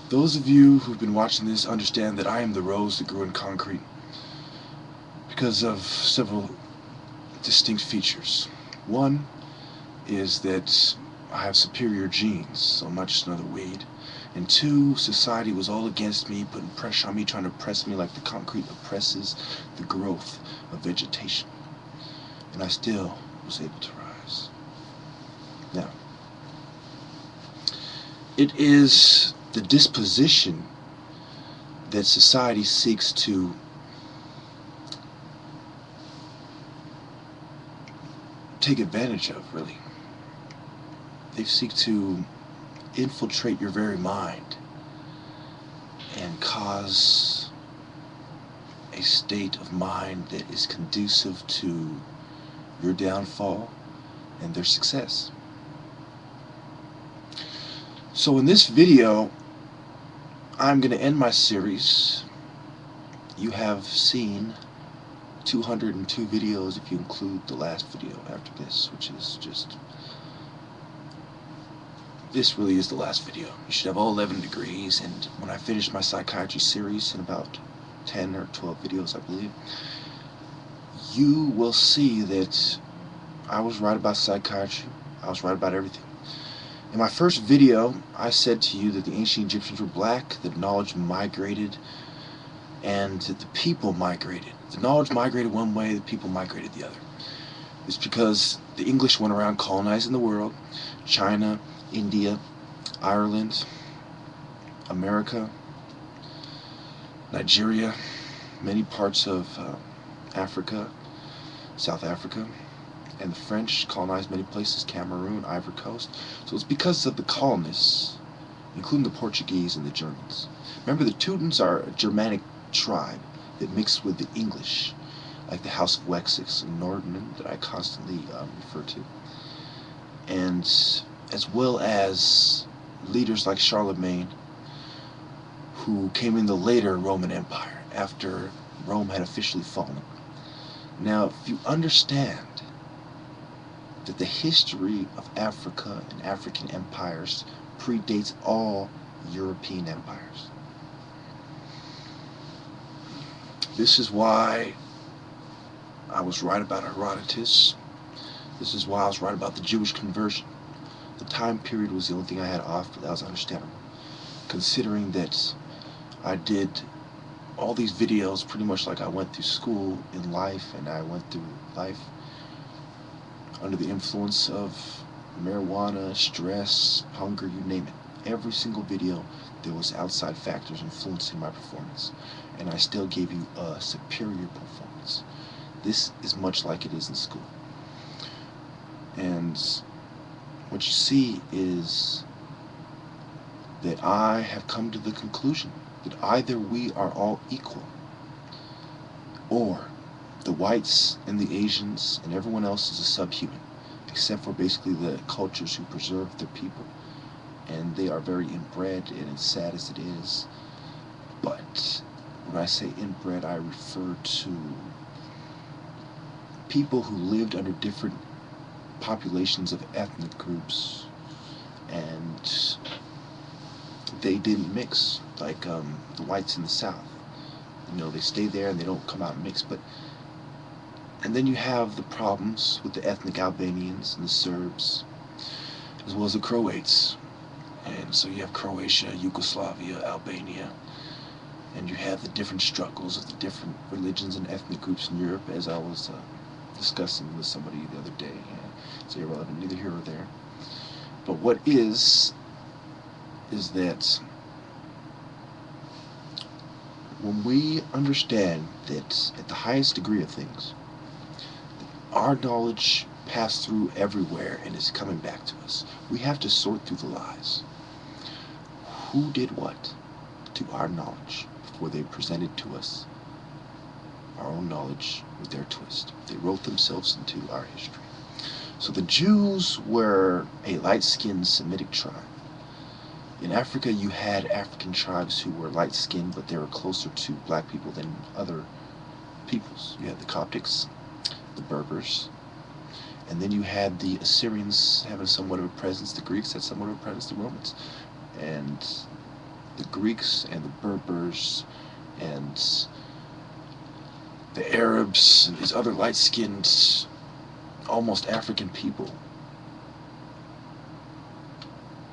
Those of you who've been watching this understand that I am the rose that grew in concrete because of several distinct features. One is that I have superior genes, so I'm not just another weed. And two, society was all against me, putting pressure on me, trying to oppress me like the concrete oppresses the growth of vegetation. And I still was able to rise. Now, it is the disposition that society seeks to take advantage of, really. They seek to infiltrate your very mind and cause a state of mind that is conducive to your downfall and their success. So in this video, I'm going to end my series. You have seen 202 videos if you include the last video after this, which is just... this really is the last video. You should have all 11 degrees, and when I finish my psychiatry series in about 10 or 12 videos, I believe, you will see that I was right about psychiatry. I was right about everything. In my first video, I said to you that the ancient Egyptians were black, that knowledge migrated, and that the people migrated. The knowledge migrated one way, the people migrated the other. It's because the English went around colonizing the world. China, India, Ireland, America, Nigeria, many parts of Africa, South Africa, and the French colonized many places, Cameroon, Ivory Coast. So it's because of the colonists, including the Portuguese and the Germans. Remember, the Teutons are a Germanic tribe that mixed with the English, like the House of Wessex and Norden that I constantly refer to. And as well as leaders like Charlemagne, who came in the later Roman Empire, after Rome had officially fallen. Now, if you understand that the history of Africa and African empires predates all European empires. This is why I was right about Herodotus. This is why I was right about the Jewish conversion. The time period was the only thing I had off, but that was understandable, considering that I did all these videos pretty much like I went through school in life, and I went through life under the influence of marijuana, stress, hunger, you name it. Every single video, there was outside factors influencing my performance, and I still gave you a superior performance. This is much like it is in school. And what you see is that I have come to the conclusion that either we are all equal, or the whites and the Asians and everyone else is a subhuman, except for basically the cultures who preserve their people, and they are very inbred, and as sad as it is, but when I say inbred, I refer to people who lived under different populations of ethnic groups, and they didn't mix like the whites in the South. You know, they stay there and they don't come out and mix. And then you have the problems with the ethnic Albanians and the Serbs, as well as the Croats. And so you have Croatia, Yugoslavia, Albania, and you have the different struggles of the different religions and ethnic groups in Europe, as I was discussing with somebody the other day. It's irrelevant, neither here or there. But what is that when we understand that at the highest degree of things, our knowledge passed through everywhere and is coming back to us, we have to sort through the lies. Who did what to our knowledge before they presented to us our own knowledge with their twist? They wrote themselves into our history. So the Jews were a light-skinned Semitic tribe. In Africa, you had African tribes who were light-skinned, but they were closer to black people than other peoples. You had the Coptics, the Berbers, and then you had the Assyrians having somewhat of a presence, the Greeks had somewhat of a presence, the Romans. And the Greeks and the Berbers and the Arabs and these other light-skinned, almost African people.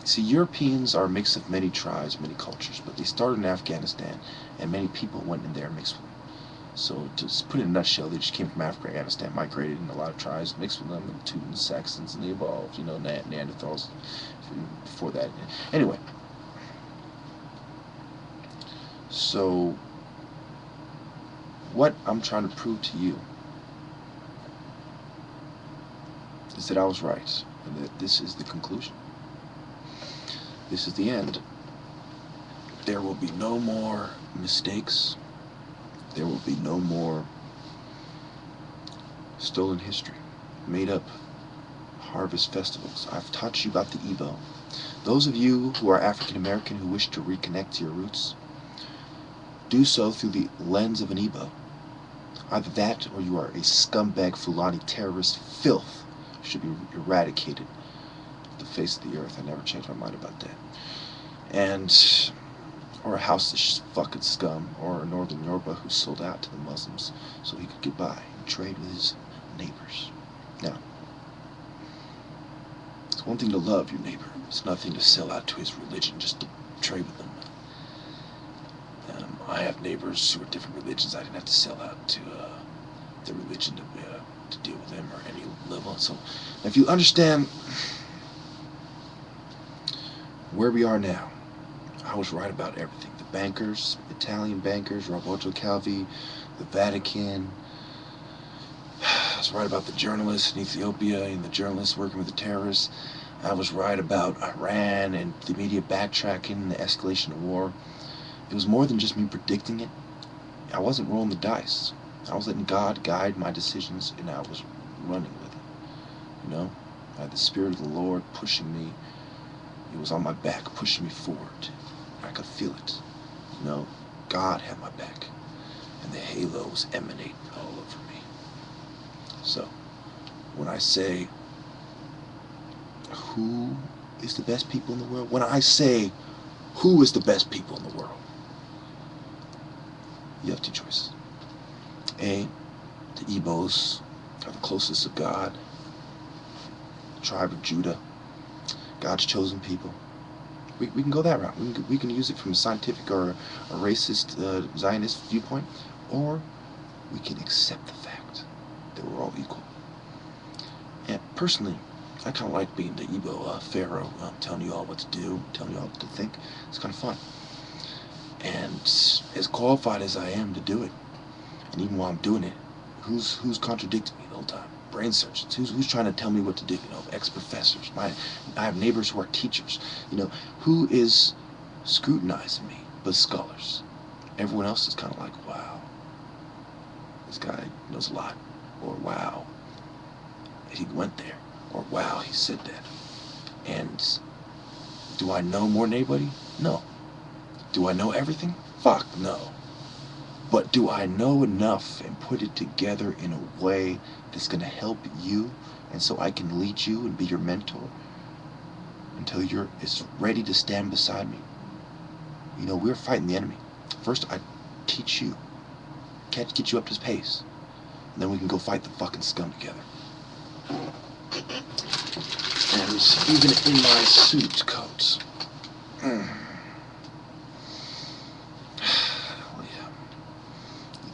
See, Europeans are a mix of many tribes, many cultures, but they started in Afghanistan, and many people went in there and mixed with them. So, to just put it in a nutshell, they just came from Africa, Afghanistan, migrated in a lot of tribes, mixed with them, and Teutons, Saxons, and they evolved, you know, Neanderthals before that. Anyway, so what I'm trying to prove to you is that I was right, and that this is the conclusion. This is the end. There will be no more mistakes. There will be no more stolen history, made up harvest festivals. I've taught you about the Igbo. Those of you who are African American who wish to reconnect to your roots, do so through the lens of an Igbo. Either that, or you are a scumbag Fulani terrorist filth, should be eradicated off the face of the earth. I never changed my mind about that. And or a house fucking scum, or a northern Yoruba who sold out to the Muslims so he could get by and trade with his neighbors. Now, it's one thing to love your neighbor. It's nothing to sell out to his religion just to trade with them. I have neighbors who are different religions. I didn't have to sell out to their religion to deal with them or any level. So, if you understand where we are now, I was right about everything. The bankers, Italian bankers, Roberto Calvi, the Vatican. I was right about the journalists in Ethiopia and the journalists working with the terrorists. I was right about Iran and the immediate backtracking and the escalation of war. It was more than just me predicting it. I wasn't rolling the dice. I was letting God guide my decisions, and I was running with it. You know? I had the Spirit of the Lord pushing me. He was on my back, pushing me forward. I could feel it. You know? God had my back. And the halo was emanating all over me. So, when I say, who is the best people in the world? When I say, who is the best people in the world? You have two choices. A, the Igbos are the closest to God, the tribe of Judah, God's chosen people. We can go that route. We can use it from a scientific or a racist Zionist viewpoint, or we can accept the fact that we're all equal. And personally, I kind of like being the Igbo pharaoh, telling you all what to do, telling you all what to think. It's kind of fun. And as qualified as I am to do it, and even while I'm doing it, who's contradicting me the whole time? Brain surgeons. Who's trying to tell me what to do? You know, ex-professors. I have neighbors who are teachers. You know, who is scrutinizing me but scholars? Everyone else is kind of like, wow, this guy knows a lot, or wow, he went there, or wow, he said that. And do I know more than anybody? No. Do I know everything? Fuck no. But do I know enough and put it together in a way that's going to help you, and so I can lead you and be your mentor until you're as ready to stand beside me? You know, we're fighting the enemy. First, I teach you, get you up to pace, and then we can go fight the fucking scum together. And even in my suit coat.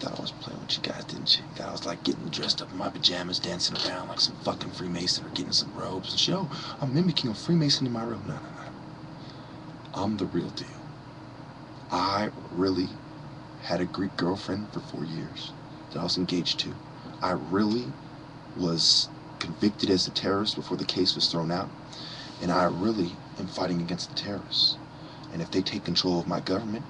Thought I was playing with you guys, didn't you? You thought I was like getting dressed up in my pajamas, dancing around like some fucking Freemason, or getting some robes and shit. Oh, I'm mimicking a Freemason in my robe. No. I'm the real deal. I really had a Greek girlfriend for 4 years that I was engaged to. I really was convicted as a terrorist before the case was thrown out. And I really am fighting against the terrorists. And if they take control of my government,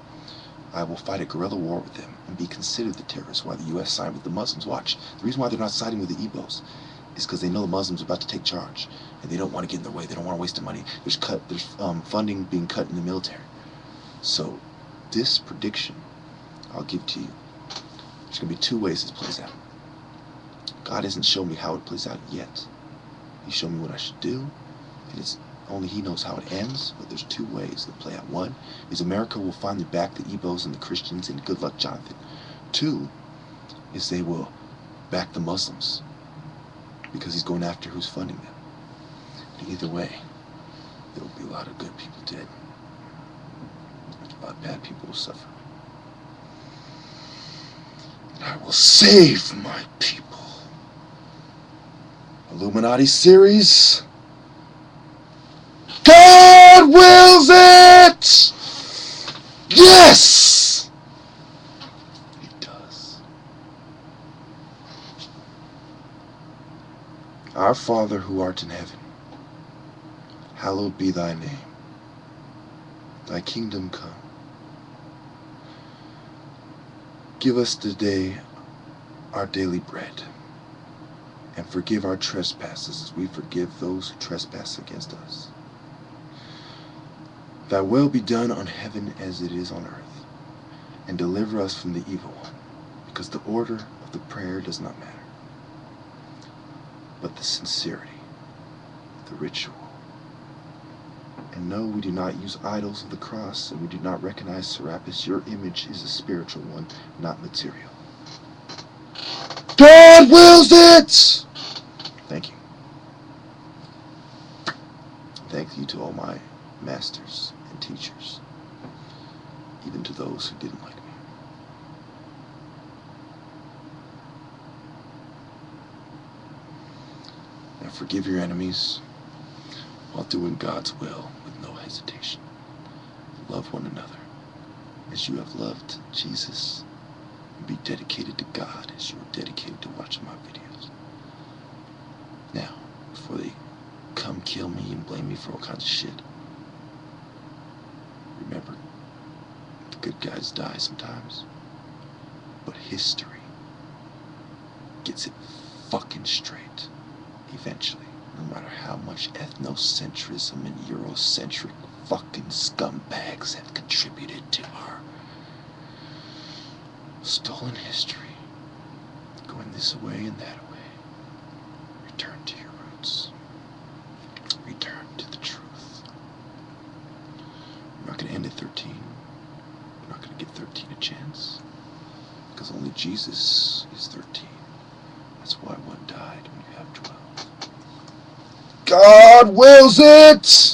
I will fight a guerrilla war with them and be considered the terrorists while the U.S. sided with the Muslims. Watch. The reason why they're not siding with the Igbos is because they know the Muslims are about to take charge, and they don't want to get in their way. They don't want to waste their money. There's funding being cut in the military. So this prediction I'll give to you, there's going to be two ways this plays out. God hasn't shown me how it plays out yet. He showed me what I should do, and it's Only he knows how it ends, but there's two ways to play out. One is America will finally back the Igbos and the Christians, and good luck, Jonathan. Two is they will back the Muslims, because he's going after who's funding them. Either way, there will be a lot of good people dead. A lot of bad people will suffer. And I will save my people. Illuminati series. God wills it! Yes! He does. Our Father who art in heaven, hallowed be thy name. Thy kingdom come. Give us today our daily bread, and forgive our trespasses as we forgive those who trespass against us. Thy will be done on heaven as it is on earth, and deliver us from the evil one, because the order of the prayer does not matter, but the sincerity, the ritual. And no, we do not use idols of the cross, and we do not recognize Serapis. Your image is a spiritual one, not material. God wills it! Thank you. Thank you to all my masters and teachers, even to those who didn't like me. Now forgive your enemies while doing God's will with no hesitation. Love one another as you have loved Jesus, and be dedicated to God as you are dedicated to watching my videos. Now, before they come kill me and blame me for all kinds of shit, remember, the good guys die sometimes, but history gets it fucking straight eventually. No matter how much ethnocentrism and Eurocentric fucking scumbags have contributed to our stolen history, going this way and that way. Return to your roots. Return to the truth. We're not going to end at 13. We're not going to give 13 a chance, because only Jesus is 13. That's why one died when you have 12. God wills it!